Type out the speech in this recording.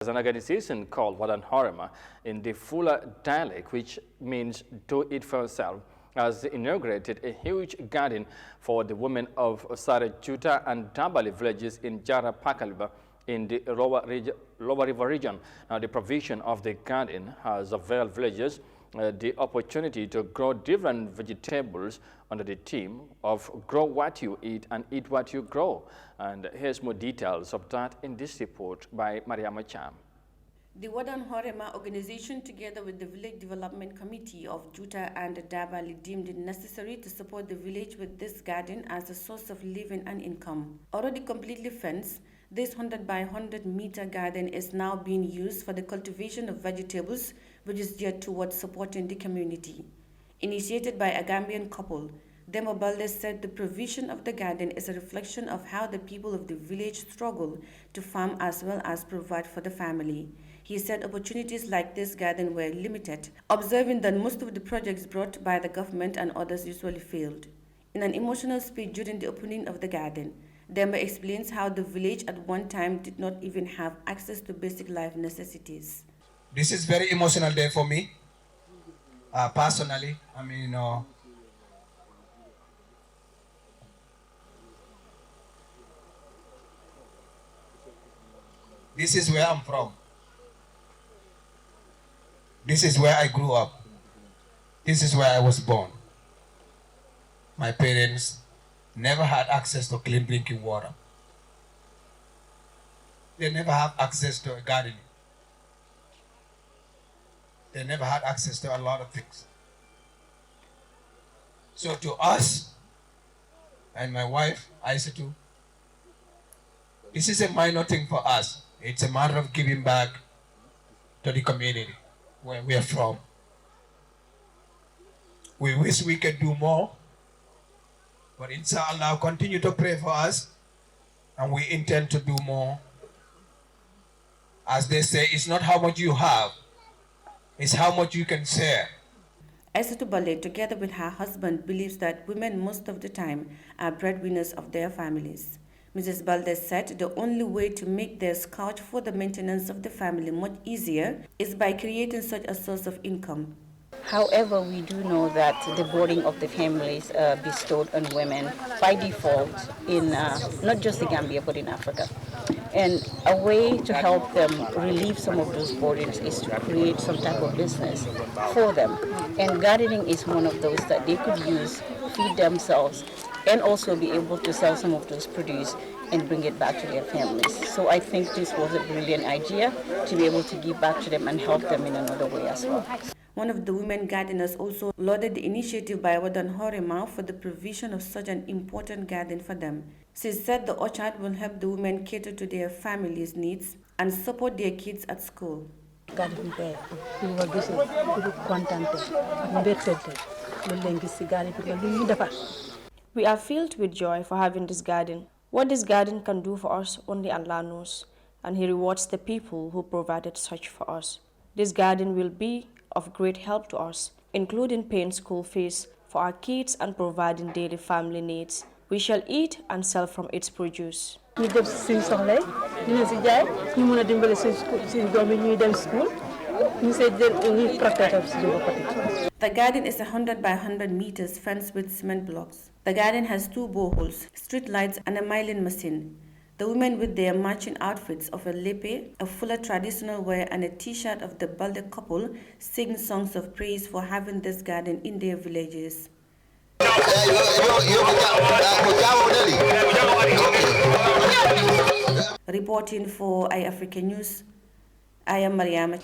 There's an organization called Waadanhorema in the Fula dialect, which means do it for yourself, has inaugurated a huge garden for the women of Sare, Juta and Dabali villages in Jara Pakaliba in the Lower River region. Now, the provision of the garden has availed villagers the opportunity to grow different vegetables under the theme of grow what you eat and eat what you grow. And here's more details of that in this report by Yahya Jammeh. The Waadanhorema organization, together with the Village Development Committee of Juta and Dabali, deemed it necessary to support the village with this garden as a source of living and income. Already completely fenced, this 100 by 100 meter garden is now being used for the cultivation of vegetables, which is geared towards supporting the community. Initiated by a Gambian couple, Dabali said the provision of the garden is a reflection of how the people of the village struggle to farm as well as provide for the family. He said opportunities like this garden were limited, observing that most of the projects brought by the government and others usually failed. In an emotional speech during the opening of the garden, Dabali explains how the village at one time did not even have access to basic life necessities. This is very emotional day for me, personally. This is where I'm from. This is where I grew up. This is where I was born. My parents never had access to clean drinking water. They never had access to a garden. They never had access to a lot of things. So to us, and my wife, Isa too, this is a minor thing for us. It's a matter of giving back to the community where we are from. We wish we could do more, but inshallah, continue to pray for us, and we intend to do more. As they say, it's not how much you have, it's how much you can share. Dabali, together with her husband, believes that women most of the time are breadwinners of their families. Mrs. Baldes said the only way to make their scout for the maintenance of the family much easier is by creating such a source of income. However, we do know that the boarding of the families bestowed on women by default in not just the Gambia but in Africa. And a way to help them relieve some of those burdens is to create some type of business for them. And gardening is one of those that they could use, feed themselves, and also be able to sell some of those produce and bring it back to their families. So I think this was a brilliant idea to be able to give back to them and help them in another way as well. One of the women gardeners also lauded the initiative by Waadanhorema for the provision of such an important garden for them. She said the orchard will help the women cater to their families' needs and support their kids at school. We are filled with joy for having this garden. What this garden can do for us, only Allah knows, and He rewards the people who provided such for us. This garden will be of great help to us, including paying school fees for our kids and providing daily family needs. We shall eat and sell from its produce. The garden is 100 by 100 meters fenced with cement blocks. The garden has 2 boreholes, street lights and a milling machine. The women with their matching outfits of a lepe, a fuller traditional wear and a t-shirt of the Balde couple sing songs of praise for having this garden in their villages. Reporting for Eyeafrica News, I am Yahya Jammeh.